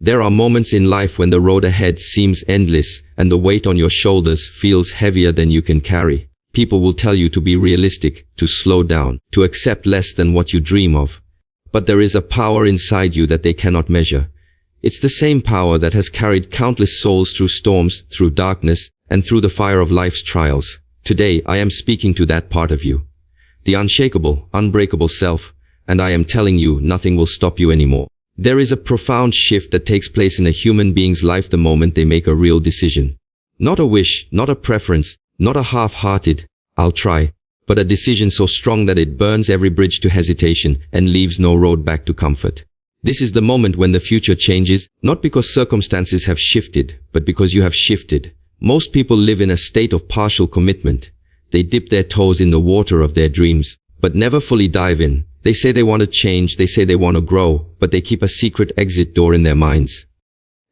There are moments in life when the road ahead seems endless and the weight on your shoulders feels heavier than you can carry. People will tell you to be realistic, to slow down, to accept less than what you dream of. But there is a power inside you that they cannot measure. It's the same power that has carried countless souls through storms, through darkness, and through the fire of life's trials. Today, I am speaking to that part of you. The unshakable, unbreakable self, and I am telling you, nothing will stop you anymore. There is a profound shift that takes place in a human being's life the moment they make a real decision. Not a wish, not a preference, not a half-hearted, "I'll try," but a decision so strong that it burns every bridge to hesitation and leaves no road back to comfort. This is the moment when the future changes, not because circumstances have shifted, but because you have shifted. Most people live in a state of partial commitment. They dip their toes in the water of their dreams, but never fully dive in. They say they want to change, they say they want to grow, but they keep a secret exit door in their minds.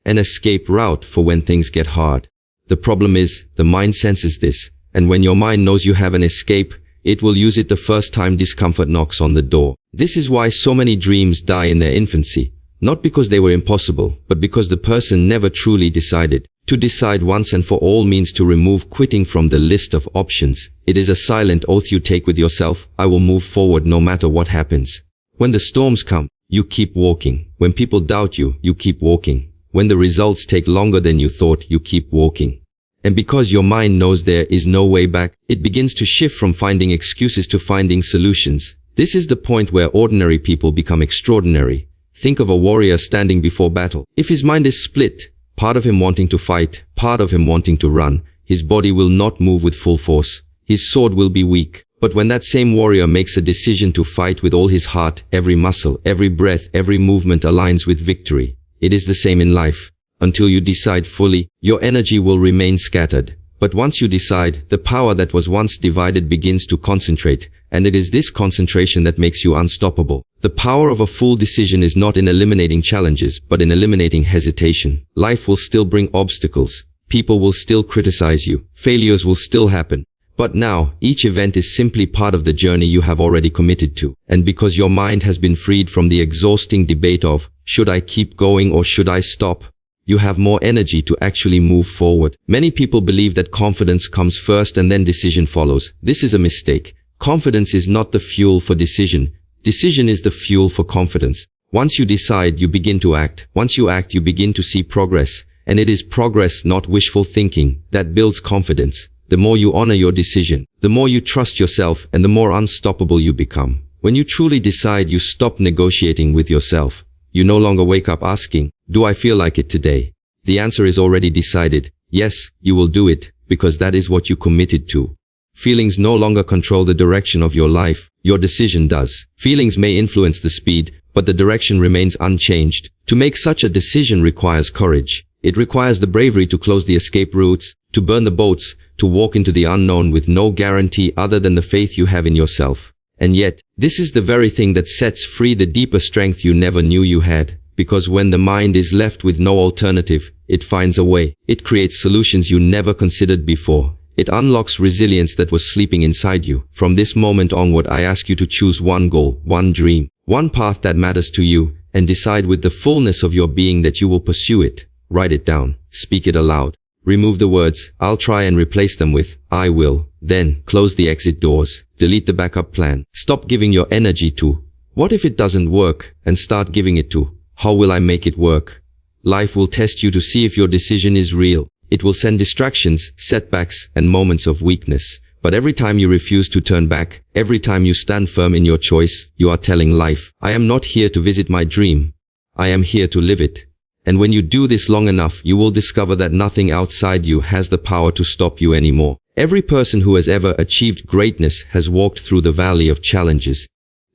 An escape route for when things get hard. The problem is, the mind senses this, and when your mind knows you have an escape, it will use it the first time discomfort knocks on the door. This is why so many dreams die in their infancy, not because they were impossible, but because the person never truly decided. To decide once and for all means to remove quitting from the list of options. It is a silent oath you take with yourself: I will move forward no matter what happens. When the storms come, you keep walking. When people doubt you, you keep walking. When the results take longer than you thought, you keep walking. And because your mind knows there is no way back, it begins to shift from finding excuses to finding solutions. This is the point where ordinary people become extraordinary. Think of a warrior standing before battle. If his mind is split, part of him wanting to fight, part of him wanting to run, his body will not move with full force. His sword will be weak. But when that same warrior makes a decision to fight with all his heart, every muscle, every breath, every movement aligns with victory. It is the same in life. Until you decide fully, your energy will remain scattered. But once you decide, the power that was once divided begins to concentrate, and it is this concentration that makes you unstoppable. The power of a full decision is not in eliminating challenges, but in eliminating hesitation. Life will still bring obstacles. People will still criticize you. Failures will still happen. But now, each event is simply part of the journey you have already committed to. And because your mind has been freed from the exhausting debate of, should I keep going or should I stop? You have more energy to actually move forward. Many people believe that confidence comes first and then decision follows. This is a mistake. Confidence is not the fuel for decision. Decision is the fuel for confidence. Once you decide, you begin to act. Once you act, you begin to see progress. And it is progress, not wishful thinking, that builds confidence. The more you honor your decision, the more you trust yourself, and the more unstoppable you become. When you truly decide, you stop negotiating with yourself. You no longer wake up asking, do I feel like it today? The answer is already decided. Yes, you will do it, because that is what you committed to. Feelings no longer control the direction of your life. Your decision does. Feelings may influence the speed, but the direction remains unchanged. To make such a decision requires courage. It requires the bravery to close the escape routes, to burn the boats, to walk into the unknown with no guarantee other than the faith you have in yourself. And yet, this is the very thing that sets free the deeper strength you never knew you had. Because when the mind is left with no alternative, it finds a way. It creates solutions you never considered before. It unlocks resilience that was sleeping inside you. From this moment onward, I ask you to choose one goal, one dream, one path that matters to you, and decide with the fullness of your being that you will pursue it. Write it down. Speak it aloud. Remove the words, I'll try, and replace them with, I will. Then, close the exit doors. Delete the backup plan. Stop giving your energy to, what if it doesn't work? And start giving it to, how will I make it work? Life will test you to see if your decision is real. It will send distractions, setbacks, and moments of weakness. But every time you refuse to turn back, every time you stand firm in your choice, you are telling life, I am not here to visit my dream. I am here to live it. And when you do this long enough, you will discover that nothing outside you has the power to stop you anymore. Every person who has ever achieved greatness has walked through the valley of challenges.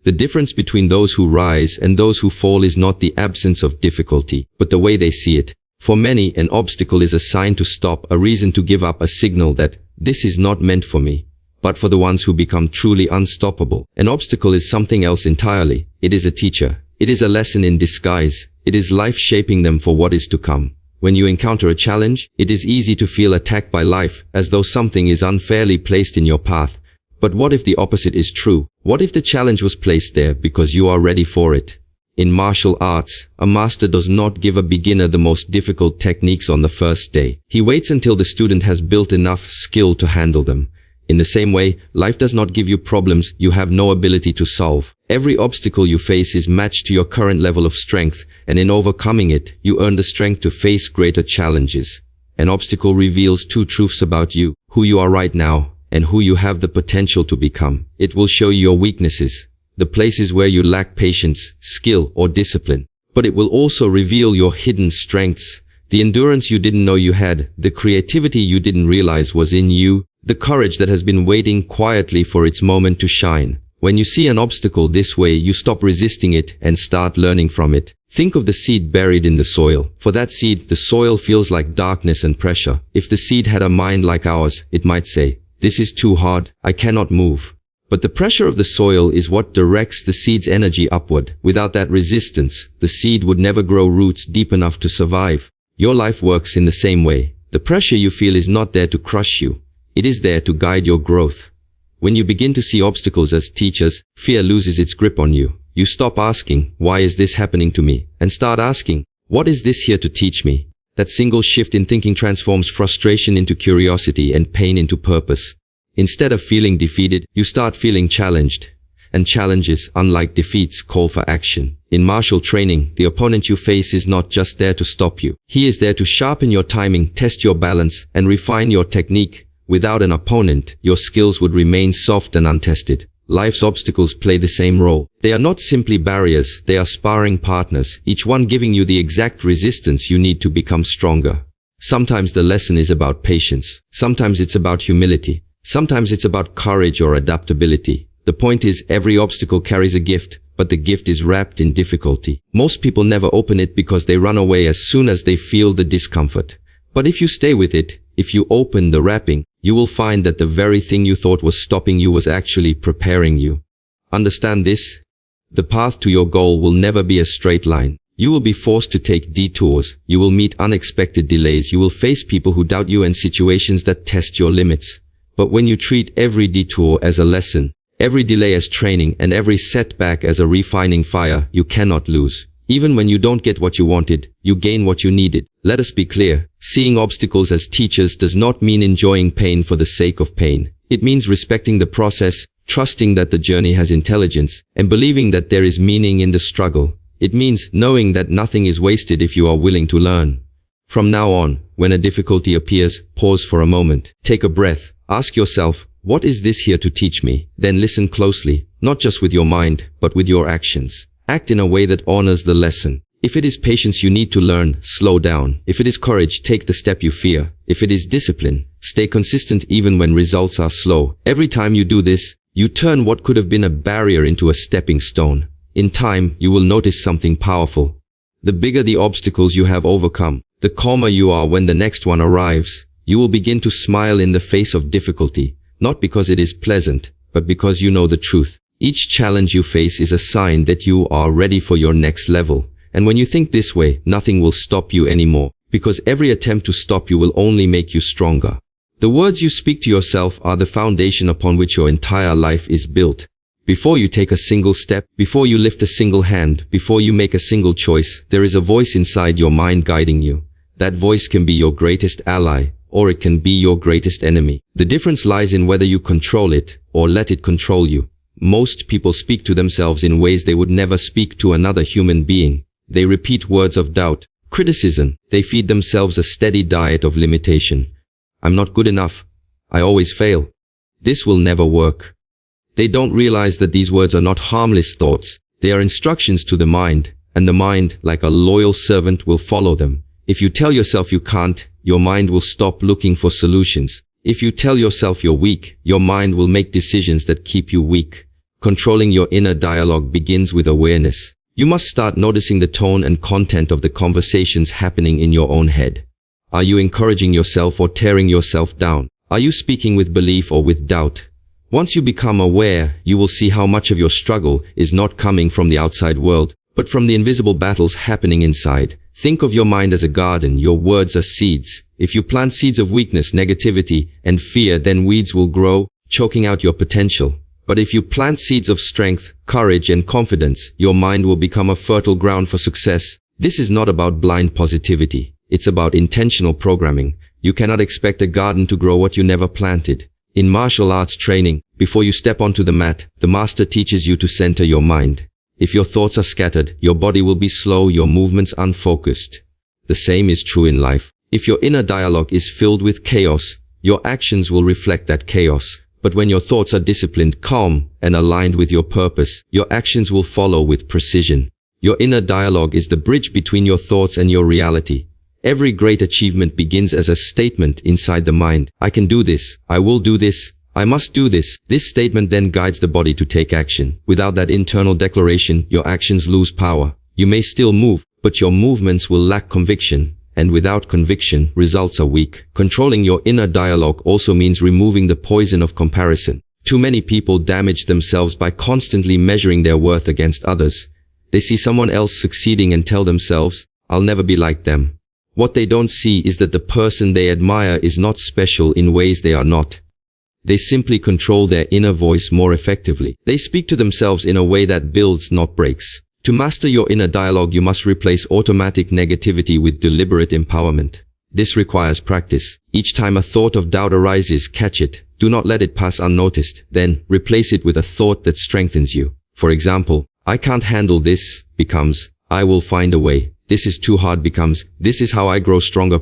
The difference between those who rise and those who fall is not the absence of difficulty, but the way they see it. For many, an obstacle is a sign to stop, a reason to give up, a signal that this is not meant for me. But for the ones who become truly unstoppable, an obstacle is something else entirely. It is a teacher. It is a lesson in disguise. It is life shaping them for what is to come. When you encounter a challenge, it is easy to feel attacked by life, as though something is unfairly placed in your path. But what if the opposite is true? What if the challenge was placed there because you are ready for it? In martial arts, a master does not give a beginner the most difficult techniques on the first day. He waits until the student has built enough skill to handle them. In the same way, life does not give you problems you have no ability to solve. Every obstacle you face is matched to your current level of strength, and in overcoming it, you earn the strength to face greater challenges. An obstacle reveals two truths about you: who you are right now, and who you have the potential to become. It will show you your weaknesses, the places where you lack patience, skill, or discipline. But it will also reveal your hidden strengths, the endurance you didn't know you had, the creativity you didn't realize was in you, the courage that has been waiting quietly for its moment to shine. When you see an obstacle this way, you stop resisting it and start learning from it. Think of the seed buried in the soil. For that seed, the soil feels like darkness and pressure. If the seed had a mind like ours, it might say, "This is too hard, I cannot move." But the pressure of the soil is what directs the seed's energy upward. Without that resistance, the seed would never grow roots deep enough to survive. Your life works in the same way. The pressure you feel is not there to crush you. It is there to guide your growth. When you begin to see obstacles as teachers, fear loses its grip on you. You stop asking, "Why is this happening to me?" and start asking, "What is this here to teach me?" That single shift in thinking transforms frustration into curiosity and pain into purpose. Instead of feeling defeated, you start feeling challenged. And challenges, unlike defeats, call for action. In martial training, the opponent you face is not just there to stop you. He is there to sharpen your timing, test your balance, and refine your technique. Without an opponent, your skills would remain soft and untested. Life's obstacles play the same role. They are not simply barriers, they are sparring partners, each one giving you the exact resistance you need to become stronger. Sometimes the lesson is about patience. Sometimes it's about humility. Sometimes it's about courage or adaptability. The point is, every obstacle carries a gift, but the gift is wrapped in difficulty. Most people never open it because they run away as soon as they feel the discomfort. But if you stay with it, if you open the wrapping, you will find that the very thing you thought was stopping you was actually preparing you. Understand this? The path to your goal will never be a straight line. You will be forced to take detours. You will meet unexpected delays. You will face people who doubt you and situations that test your limits. But when you treat every detour as a lesson, every delay as training, and every setback as a refining fire, you cannot lose. Even when you don't get what you wanted, you gain what you needed. Let us be clear. Seeing obstacles as teachers does not mean enjoying pain for the sake of pain. It means respecting the process, trusting that the journey has intelligence, and believing that there is meaning in the struggle. It means knowing that nothing is wasted if you are willing to learn. From now on, when a difficulty appears, pause for a moment. Take a breath. Ask yourself, what is this here to teach me? Then listen closely, not just with your mind, but with your actions. Act in a way that honors the lesson. If it is patience you need to learn, slow down. If it is courage, take the step you fear. If it is discipline, stay consistent even when results are slow. Every time you do this, you turn what could have been a barrier into a stepping stone. In time, you will notice something powerful. The bigger the obstacles you have overcome, the calmer you are when the next one arrives. You will begin to smile in the face of difficulty, not because it is pleasant, but because you know the truth. Each challenge you face is a sign that you are ready for your next level. And when you think this way, nothing will stop you anymore, because every attempt to stop you will only make you stronger. The words you speak to yourself are the foundation upon which your entire life is built. Before you take a single step, before you lift a single hand, before you make a single choice, there is a voice inside your mind guiding you. That voice can be your greatest ally, or it can be your greatest enemy. The difference lies in whether you control it, or let it control you. Most people speak to themselves in ways they would never speak to another human being. They repeat words of doubt, criticism. They feed themselves a steady diet of limitation. I'm not good enough. I always fail. This will never work. They don't realize that these words are not harmless thoughts. They are instructions to the mind, and the mind, like a loyal servant, will follow them. If you tell yourself you can't, your mind will stop looking for solutions. If you tell yourself you're weak, your mind will make decisions that keep you weak. Controlling your inner dialogue begins with awareness. You must start noticing the tone and content of the conversations happening in your own head. Are you encouraging yourself or tearing yourself down? Are you speaking with belief or with doubt? Once you become aware, you will see how much of your struggle is not coming from the outside world, but from the invisible battles happening inside. Think of your mind as a garden. Your words are seeds. If you plant seeds of weakness, negativity, and fear, then weeds will grow, choking out your potential. But if you plant seeds of strength, courage, and confidence, your mind will become a fertile ground for success. This is not about blind positivity. It's about intentional programming. You cannot expect a garden to grow what you never planted. In martial arts training, before you step onto the mat, the master teaches you to center your mind. If your thoughts are scattered, your body will be slow, your movements unfocused. The same is true in life. If your inner dialogue is filled with chaos, your actions will reflect that chaos. But when your thoughts are disciplined, calm, and aligned with your purpose, your actions will follow with precision. Your inner dialogue is the bridge between your thoughts and your reality. Every great achievement begins as a statement inside the mind. I can do this. I will do this. I must do this. This statement then guides the body to take action. Without that internal declaration, your actions lose power. You may still move, but your movements will lack conviction. And without conviction, results are weak. Controlling your inner dialogue also means removing the poison of comparison. Too many people damage themselves by constantly measuring their worth against others. They see someone else succeeding and tell themselves, I'll never be like them. What they don't see is that the person they admire is not special in ways they are not. They simply control their inner voice more effectively. They speak to themselves in a way that builds, not breaks. To master your inner dialogue, you must replace automatic negativity with deliberate empowerment. This requires practice. Each time a thought of doubt arises, catch it. Do not let it pass unnoticed. Then, replace it with a thought that strengthens you. For example, I can't handle this becomes, I will find a way. This is too hard becomes, this is how I grow stronger.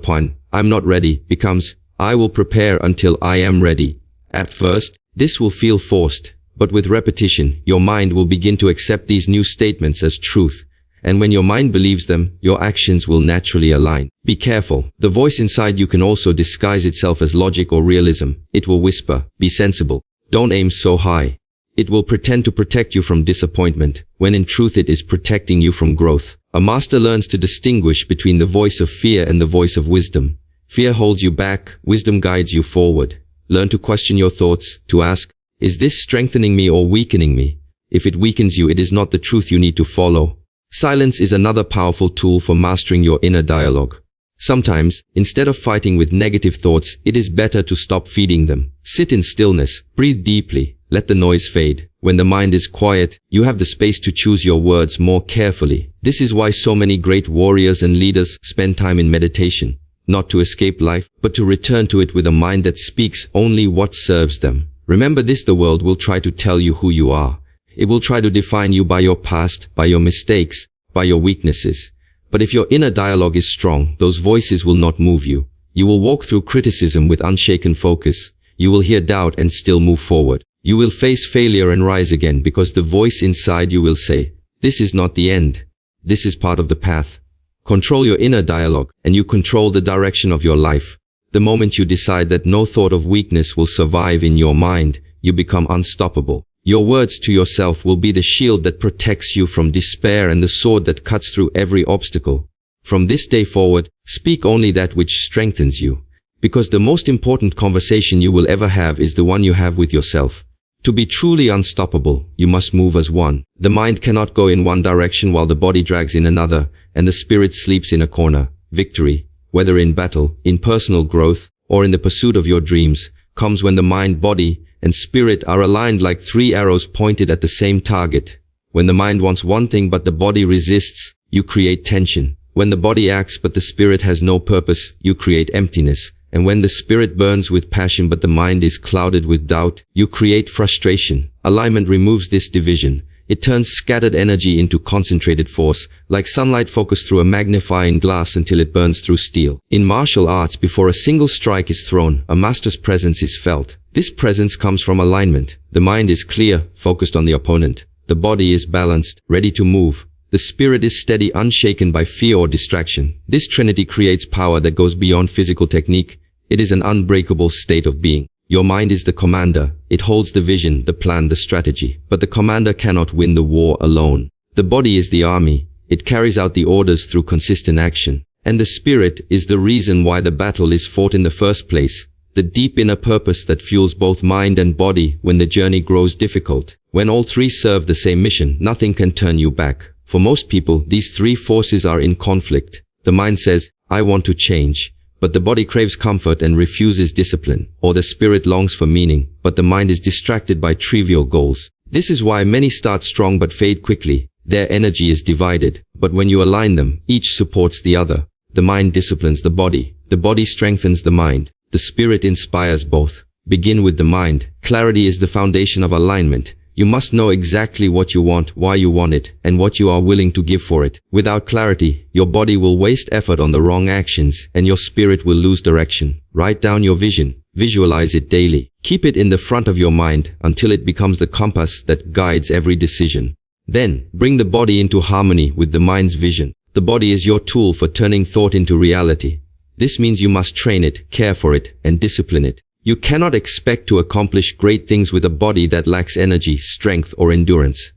I'm not ready becomes, I will prepare until I am ready. At first, this will feel forced. But with repetition, your mind will begin to accept these new statements as truth. And when your mind believes them, your actions will naturally align. Be careful. The voice inside you can also disguise itself as logic or realism. It will whisper, be sensible. Don't aim so high. It will pretend to protect you from disappointment, when in truth it is protecting you from growth. A master learns to distinguish between the voice of fear and the voice of wisdom. Fear holds you back, wisdom guides you forward. Learn to question your thoughts, to ask, is this strengthening me or weakening me? If it weakens you, it is not the truth you need to follow. Silence is another powerful tool for mastering your inner dialogue. Sometimes, instead of fighting with negative thoughts, it is better to stop feeding them. Sit in stillness, breathe deeply, let the noise fade. When the mind is quiet, you have the space to choose your words more carefully. This is why so many great warriors and leaders spend time in meditation. Not to escape life, but to return to it with a mind that speaks only what serves them. Remember this: the world will try to tell you who you are. It will try to define you by your past, by your mistakes, by your weaknesses. But if your inner dialogue is strong, those voices will not move you. You will walk through criticism with unshaken focus. You will hear doubt and still move forward. You will face failure and rise again, because the voice inside you will say, this is not the end. This is part of the path. Control your inner dialogue, and you control the direction of your life. The moment you decide that no thought of weakness will survive in your mind, you become unstoppable. Your words to yourself will be the shield that protects you from despair and the sword that cuts through every obstacle. From this day forward, speak only that which strengthens you. Because the most important conversation you will ever have is the one you have with yourself. To be truly unstoppable, you must move as one. The mind cannot go in one direction while the body drags in another, and the spirit sleeps in a corner. Victory, whether in battle, in personal growth, or in the pursuit of your dreams, comes when the mind, body, and spirit are aligned like three arrows pointed at the same target. When the mind wants one thing but the body resists, you create tension. When the body acts but the spirit has no purpose, you create emptiness. And when the spirit burns with passion but the mind is clouded with doubt, you create frustration. Alignment removes this division. It turns scattered energy into concentrated force, like sunlight focused through a magnifying glass until it burns through steel. In martial arts, before a single strike is thrown, a master's presence is felt. This presence comes from alignment. The mind is clear, focused on the opponent. The body is balanced, ready to move. The spirit is steady, unshaken by fear or distraction. This trinity creates power that goes beyond physical technique. It is an unbreakable state of being. Your mind is the commander. It holds the vision, the plan, the strategy. But the commander cannot win the war alone. The body is the army. It carries out the orders through consistent action. And the spirit is the reason why the battle is fought in the first place. The deep inner purpose that fuels both mind and body when the journey grows difficult. When all three serve the same mission, nothing can turn you back. For most people, these three forces are in conflict. The mind says, I want to change. but the body craves comfort and refuses discipline, or the spirit longs for meaning, but the mind is distracted by trivial goals. This is why many start strong but fade quickly. Their energy is divided, but when you align them, each supports the other. The mind disciplines the body strengthens the mind, the spirit inspires both. Begin with the mind. Clarity is the foundation of alignment. You must know exactly what you want, why you want it, and what you are willing to give for it. Without clarity, your body will waste effort on the wrong actions, and your spirit will lose direction. Write down your vision. Visualize it daily. Keep it in the front of your mind until it becomes the compass that guides every decision. Then, bring the body into harmony with the mind's vision. The body is your tool for turning thought into reality. This means you must train it, care for it, and discipline it. You cannot expect to accomplish great things with a body that lacks energy, strength, or endurance.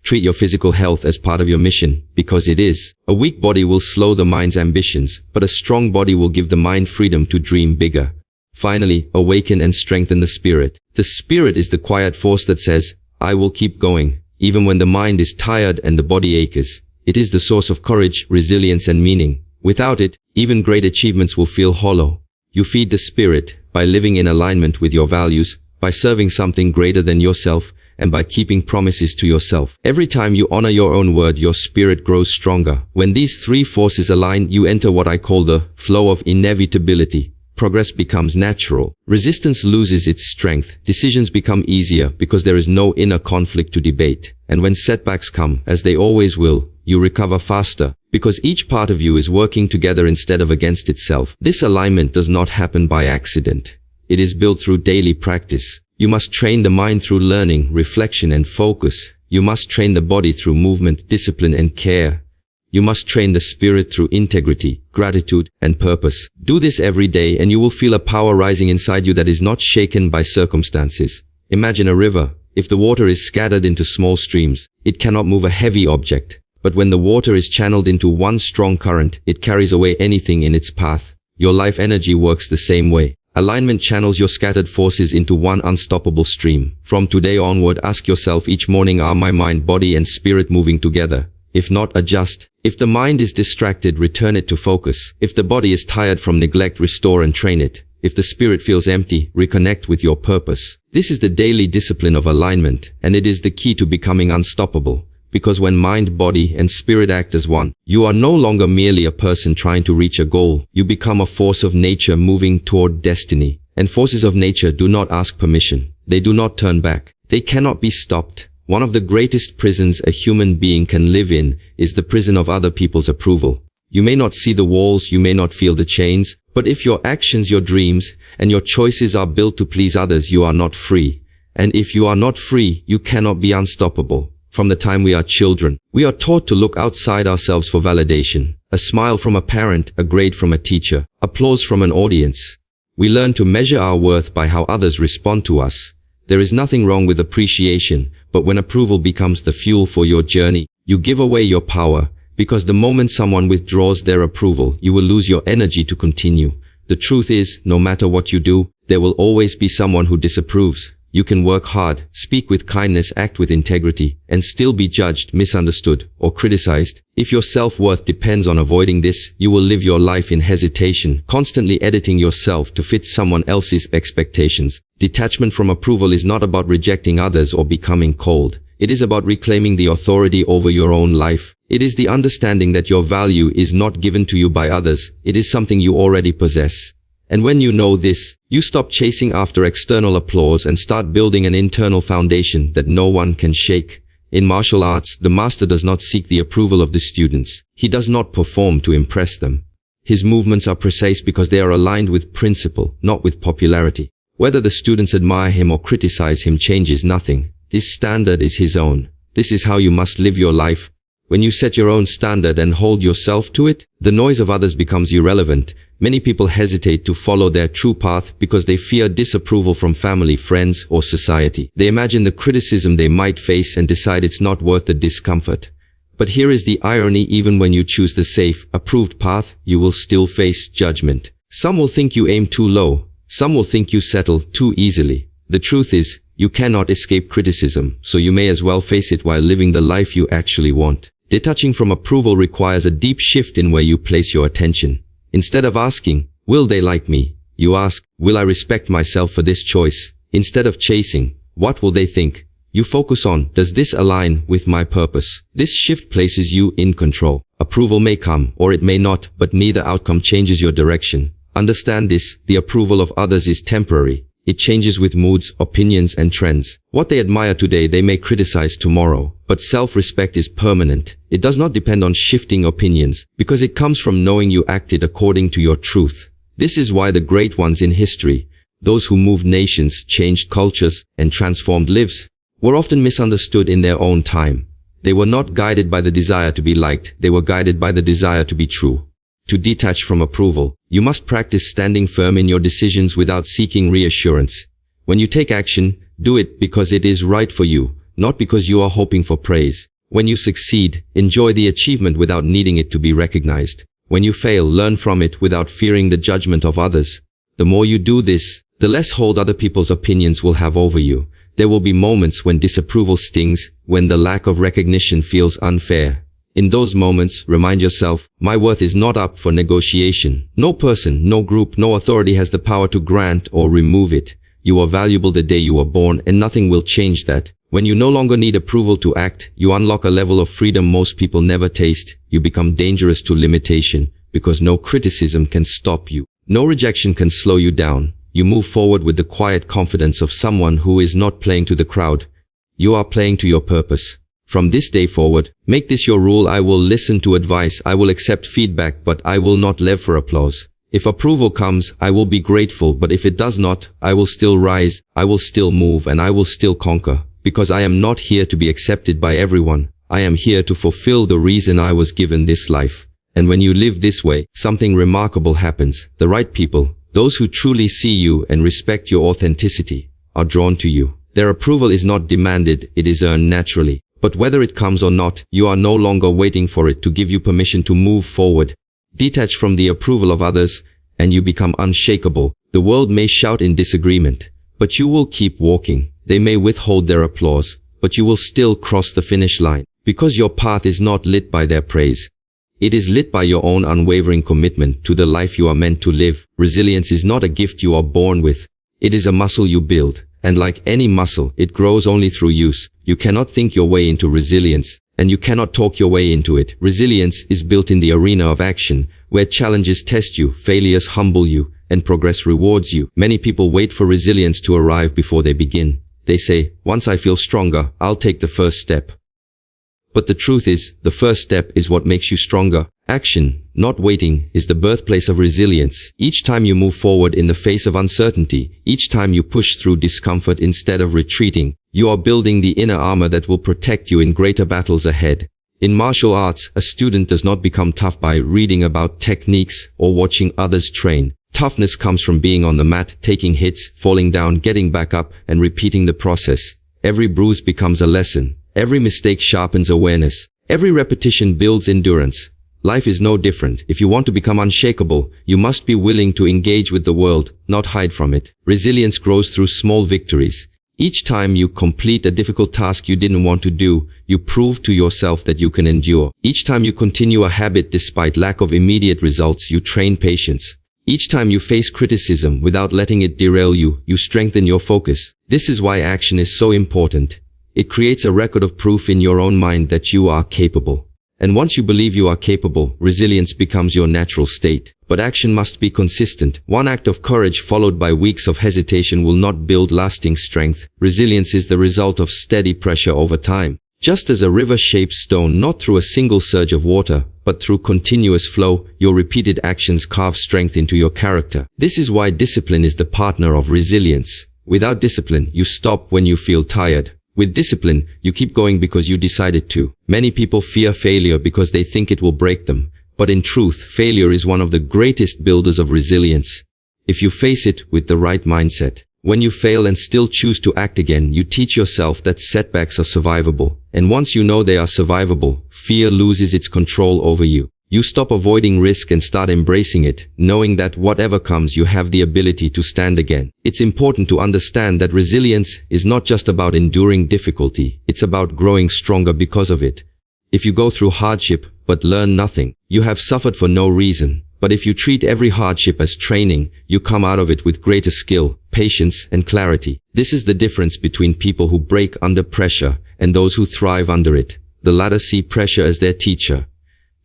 Treat your physical health as part of your mission, because it is. A weak body will slow the mind's ambitions, but a strong body will give the mind freedom to dream bigger. Finally, awaken and strengthen the spirit. The spirit is the quiet force that says, I will keep going, even when the mind is tired and the body aches. It is the source of courage, resilience, and meaning. Without it, even great achievements will feel hollow. You feed the spirit by living in alignment with your values, by serving something greater than yourself, and by keeping promises to yourself. Every time you honor your own word, your spirit grows stronger. When these three forces align, you enter what I call the flow of inevitability. Progress becomes natural. Resistance loses its strength. Decisions become easier because there is no inner conflict to debate. And when setbacks come, as they always will, you recover faster, because each part of you is working together instead of against itself. This alignment does not happen by accident. It is built through daily practice. You must train the mind through learning, reflection, and focus. You must train the body through movement, discipline, and care. You must train the spirit through integrity, gratitude, and purpose. Do this every day and you will feel a power rising inside you that is not shaken by circumstances. Imagine a river. If the water is scattered into small streams, it cannot move a heavy object. But when the water is channeled into one strong current, it carries away anything in its path. Your life energy works the same way. Alignment channels your scattered forces into one unstoppable stream. From today onward, ask yourself each morning, are my mind, body, and spirit moving together? If not, adjust. If the mind is distracted, return it to focus. If the body is tired from neglect, restore and train it. If the spirit feels empty, reconnect with your purpose. This is the daily discipline of alignment, and it is the key to becoming unstoppable. Because when mind, body, and spirit act as one, you are no longer merely a person trying to reach a goal. You become a force of nature moving toward destiny. And forces of nature do not ask permission. They do not turn back. They cannot be stopped. One of the greatest prisons a human being can live in is the prison of other people's approval. You may not see the walls, you may not feel the chains, but if your actions, your dreams, and your choices are built to please others, you are not free. And if you are not free, you cannot be unstoppable. From the time we are children, we are taught to look outside ourselves for validation. A smile from a parent, a grade from a teacher, applause from an audience. We learn to measure our worth by how others respond to us. There is nothing wrong with appreciation, but when approval becomes the fuel for your journey, you give away your power, because the moment someone withdraws their approval, you will lose your energy to continue. The truth is, no matter what you do, there will always be someone who disapproves. You can work hard, speak with kindness, act with integrity, and still be judged, misunderstood, or criticized. If your self-worth depends on avoiding this, you will live your life in hesitation, constantly editing yourself to fit someone else's expectations. Detachment from approval is not about rejecting others or becoming cold. It is about reclaiming the authority over your own life. It is the understanding that your value is not given to you by others. It is something you already possess. And when you know this, you stop chasing after external applause and start building an internal foundation that no one can shake. In martial arts, the master does not seek the approval of the students. He does not perform to impress them. His movements are precise because they are aligned with principle, not with popularity. Whether the students admire him or criticize him changes nothing. His standard is his own. This is how you must live your life. When you set your own standard and hold yourself to it, the noise of others becomes irrelevant. Many people hesitate to follow their true path because they fear disapproval from family, friends, or society. They imagine the criticism they might face and decide it's not worth the discomfort. But here is the irony: even when you choose the safe, approved path, you will still face judgment. Some will think you aim too low. Some will think you settle too easily. The truth is, you cannot escape criticism, so you may as well face it while living the life you actually want. Detaching from approval requires a deep shift in where you place your attention. Instead of asking, Will they like me? You ask, will I respect myself for this choice? Instead of chasing, what will they think? You focus on, does this align with my purpose? This shift places you in control. Approval may come, or it may not, but neither outcome changes your direction. Understand this, the approval of others is temporary. It changes with moods, opinions, and trends. What they admire today, they may criticize tomorrow. But self-respect is permanent. It does not depend on shifting opinions, because it comes from knowing you acted according to your truth. This is why the great ones in history, those who moved nations, changed cultures, and transformed lives, were often misunderstood in their own time. They were not guided by the desire to be liked, they were guided by the desire to be true. To detach from approval, you must practice standing firm in your decisions without seeking reassurance. When you take action, do it because it is right for you, not because you are hoping for praise. When you succeed, enjoy the achievement without needing it to be recognized. When you fail, learn from it without fearing the judgment of others. The more you do this, the less hold other people's opinions will have over you. There will be moments when disapproval stings, when the lack of recognition feels unfair. In those moments, remind yourself, my worth is not up for negotiation. No person, no group, no authority has the power to grant or remove it. You are valuable the day you were born, and nothing will change that. When you no longer need approval to act, you unlock a level of freedom most people never taste. You become dangerous to limitation, because no criticism can stop you. No rejection can slow you down. You move forward with the quiet confidence of someone who is not playing to the crowd. You are playing to your purpose. From this day forward, make this your rule. I will listen to advice, I will accept feedback, but I will not live for applause. If approval comes, I will be grateful, but if it does not, I will still rise, I will still move, and I will still conquer. Because I am not here to be accepted by everyone. I am here to fulfill the reason I was given this life. And when you live this way, something remarkable happens. The right people, those who truly see you and respect your authenticity, are drawn to you. Their approval is not demanded, it is earned naturally. But whether it comes or not, you are no longer waiting for it to give you permission to move forward. Detach from the approval of others, and you become unshakable. The world may shout in disagreement, but you will keep walking. They may withhold their applause, but you will still cross the finish line, because your path is not lit by their praise. It is lit by your own unwavering commitment to the life you are meant to live. Resilience is not a gift you are born with. It is a muscle you build. And like any muscle, it grows only through use. You cannot think your way into resilience, and you cannot talk your way into it. Resilience is built in the arena of action, where challenges test you, failures humble you, and progress rewards you. Many people wait for resilience to arrive before they begin. They say, once I feel stronger, I'll take the first step. But the truth is, the first step is what makes you stronger. Action, not waiting, is the birthplace of resilience. Each time you move forward in the face of uncertainty, each time you push through discomfort instead of retreating, you are building the inner armor that will protect you in greater battles ahead. In martial arts, a student does not become tough by reading about techniques or watching others train. Toughness comes from being on the mat, taking hits, falling down, getting back up, and repeating the process. Every bruise becomes a lesson. Every mistake sharpens awareness. Every repetition builds endurance. Life is no different. If you want to become unshakable, you must be willing to engage with the world, not hide from it. Resilience grows through small victories. Each time you complete a difficult task you didn't want to do, you prove to yourself that you can endure. Each time you continue a habit despite lack of immediate results, you train patience. Each time you face criticism without letting it derail you, you strengthen your focus. This is why action is so important. It creates a record of proof in your own mind that you are capable. And once you believe you are capable, resilience becomes your natural state. But action must be consistent. One act of courage followed by weeks of hesitation will not build lasting strength. Resilience is the result of steady pressure over time. Just as a river shapes stone not through a single surge of water, but through continuous flow, your repeated actions carve strength into your character. This is why discipline is the partner of resilience. Without discipline, you stop when you feel tired. With discipline, you keep going because you decided to. Many people fear failure because they think it will break them. But in truth, failure is one of the greatest builders of resilience. If you face it with the right mindset. When you fail and still choose to act again, you teach yourself that setbacks are survivable. And once you know they are survivable, fear loses its control over you. You stop avoiding risk and start embracing it, knowing that whatever comes, you have the ability to stand again. It's important to understand that resilience is not just about enduring difficulty, it's about growing stronger because of it. If you go through hardship, but learn nothing, you have suffered for no reason. But if you treat every hardship as training, you come out of it with greater skill, patience, and clarity. This is the difference between people who break under pressure and those who thrive under it. The latter see pressure as their teacher.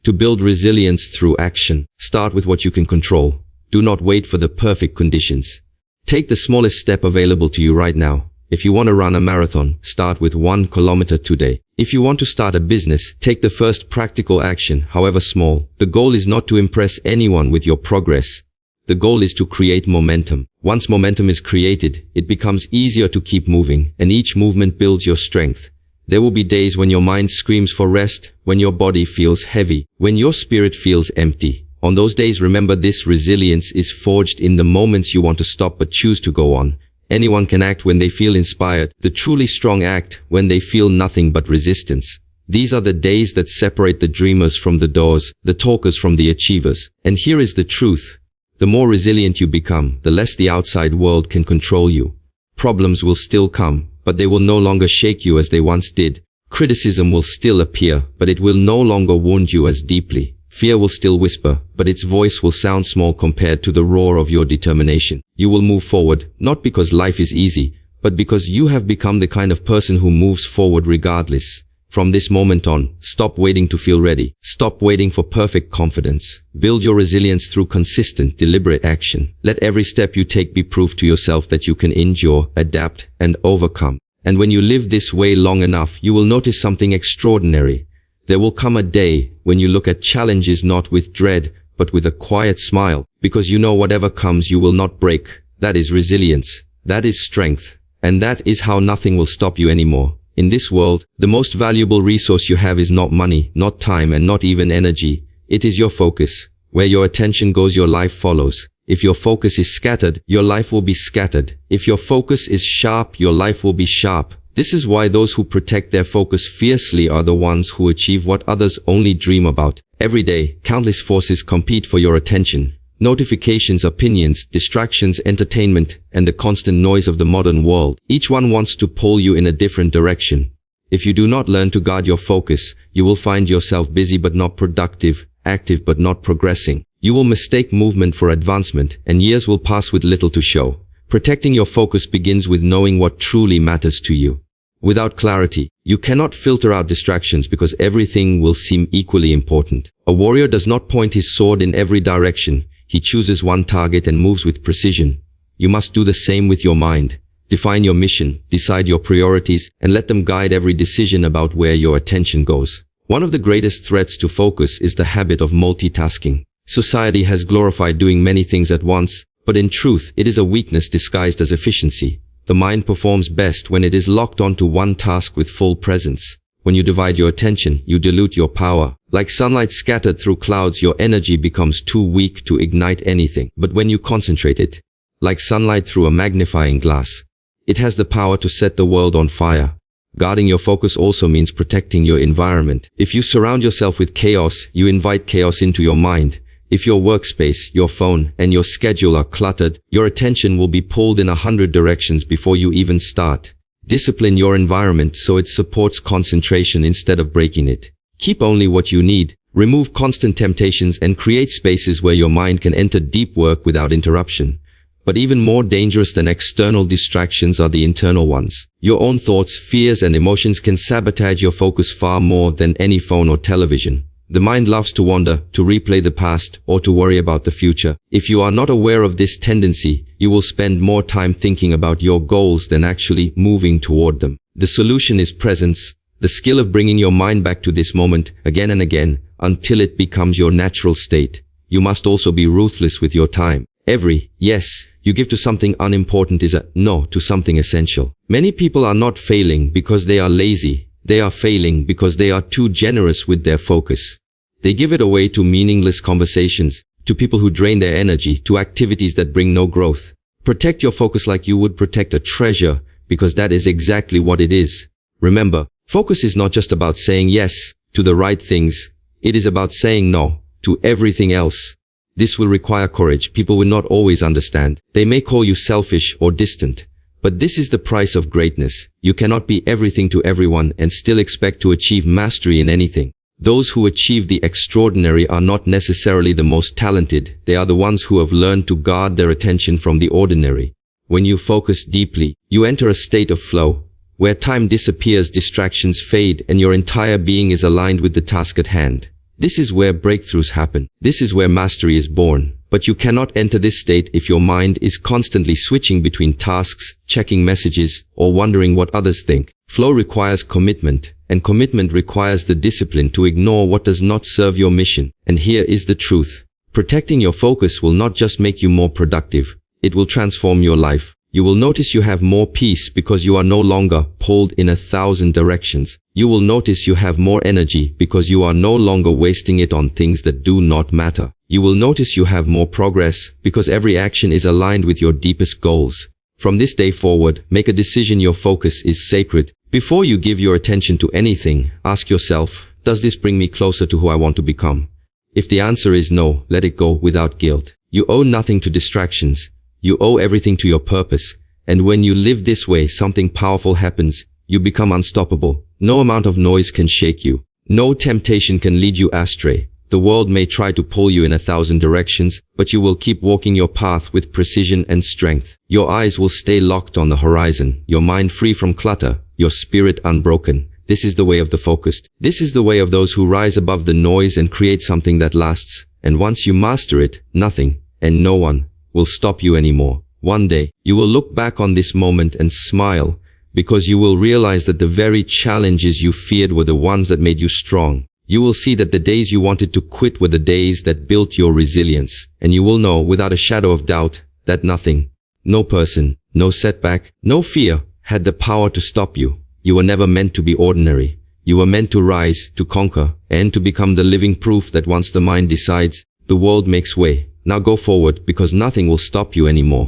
To build resilience through action, start with what you can control. Do not wait for the perfect conditions. Take the smallest step available to you right now. If you want to run a marathon, start with 1 kilometer today. If you want to start a business, take the first practical action, however small. The goal is not to impress anyone with your progress. The goal is to create momentum. Once momentum is created, it becomes easier to keep moving, and each movement builds your strength. There will be days when your mind screams for rest, when your body feels heavy, when your spirit feels empty. On those days, remember this: resilience is forged in the moments you want to stop but choose to go on. Anyone can act when they feel inspired. The truly strong act when they feel nothing but resistance. These are the days that separate the dreamers from the doers, the talkers from the achievers. And here is the truth. The more resilient you become, the less the outside world can control you. Problems will still come, but they will no longer shake you as they once did. Criticism will still appear, but it will no longer wound you as deeply. Fear will still whisper, but its voice will sound small compared to the roar of your determination. You will move forward, not because life is easy, but because you have become the kind of person who moves forward regardless. From this moment on, stop waiting to feel ready. Stop waiting for perfect confidence. Build your resilience through consistent, deliberate action. Let every step you take be proof to yourself that you can endure, adapt, and overcome. And when you live this way long enough, you will notice something extraordinary. There will come a day when you look at challenges not with dread, but with a quiet smile, because you know whatever comes you will not break. That is resilience. That is strength. And that is how nothing will stop you anymore. In this world, the most valuable resource you have is not money, not time, and not even energy. It is your focus. Where your attention goes, your life follows. If your focus is scattered, your life will be scattered. If your focus is sharp, your life will be sharp. This is why those who protect their focus fiercely are the ones who achieve what others only dream about. Every day, countless forces compete for your attention. Notifications, opinions, distractions, entertainment, and the constant noise of the modern world. Each one wants to pull you in a different direction. If you do not learn to guard your focus, you will find yourself busy but not productive, active but not progressing. You will mistake movement for advancement, and years will pass with little to show. Protecting your focus begins with knowing what truly matters to you. Without clarity, you cannot filter out distractions because everything will seem equally important. A warrior does not point his sword in every direction. He chooses one target and moves with precision. You must do the same with your mind. Define your mission, decide your priorities, and let them guide every decision about where your attention goes. One of the greatest threats to focus is the habit of multitasking. Society has glorified doing many things at once, but in truth, it is a weakness disguised as efficiency. The mind performs best when it is locked onto one task with full presence. When you divide your attention, you dilute your power. Like sunlight scattered through clouds, your energy becomes too weak to ignite anything. But when you concentrate it, like sunlight through a magnifying glass, it has the power to set the world on fire. Guarding your focus also means protecting your environment. If you surround yourself with chaos, you invite chaos into your mind. If your workspace, your phone, and your schedule are cluttered, your attention will be pulled in 100 directions before you even start. Discipline your environment so it supports concentration instead of breaking it. Keep only what you need. Remove constant temptations and create spaces where your mind can enter deep work without interruption. But even more dangerous than external distractions are the internal ones. Your own thoughts, fears, and emotions can sabotage your focus far more than any phone or television. The mind loves to wander, to replay the past, or to worry about the future. If you are not aware of this tendency, you will spend more time thinking about your goals than actually moving toward them. The solution is presence, the skill of bringing your mind back to this moment again and again until it becomes your natural state. You must also be ruthless with your time. Every yes you give to something unimportant is a no to something essential. Many people are not failing because they are lazy. They are failing because they are too generous with their focus. They give it away to meaningless conversations, to people who drain their energy, to activities that bring no growth. Protect your focus like you would protect a treasure, because that is exactly what it is. Remember, focus is not just about saying yes to the right things. It is about saying no to everything else. This will require courage. People will not always understand. They may call you selfish or distant. But this is the price of greatness. You cannot be everything to everyone and still expect to achieve mastery in anything. Those who achieve the extraordinary are not necessarily the most talented. They are the ones who have learned to guard their attention from the ordinary. When you focus deeply, you enter a state of flow, where time disappears, distractions fade, and your entire being is aligned with the task at hand. This is where breakthroughs happen. This is where mastery is born. But you cannot enter this state if your mind is constantly switching between tasks, checking messages, or wondering what others think. Flow requires commitment, and commitment requires the discipline to ignore what does not serve your mission. And here is the truth. Protecting your focus will not just make you more productive. It will transform your life. You will notice you have more peace because you are no longer pulled in 1,000 directions. You will notice you have more energy because you are no longer wasting it on things that do not matter. You will notice you have more progress because every action is aligned with your deepest goals. From this day forward, make a decision. Your focus is sacred. Before you give your attention to anything, ask yourself, does this bring me closer to who I want to become? If the answer is no, let it go without guilt. You owe nothing to distractions. You owe everything to your purpose. And when you live this way, something powerful happens. You become unstoppable. No amount of noise can shake you. No temptation can lead you astray. The world may try to pull you in 1,000 directions, but you will keep walking your path with precision and strength. Your eyes will stay locked on the horizon, your mind free from clutter, your spirit unbroken. This is the way of the focused. This is the way of those who rise above the noise and create something that lasts. And once you master it, nothing and no one will stop you anymore. One day, you will look back on this moment and smile, because you will realize that the very challenges you feared were the ones that made you strong. You will see that the days you wanted to quit were the days that built your resilience. And you will know without a shadow of doubt that nothing, no person, no setback, no fear had the power to stop you. You were never meant to be ordinary. You were meant to rise, to conquer, and to become the living proof that once the mind decides, the world makes way. Now go forward, because nothing will stop you anymore.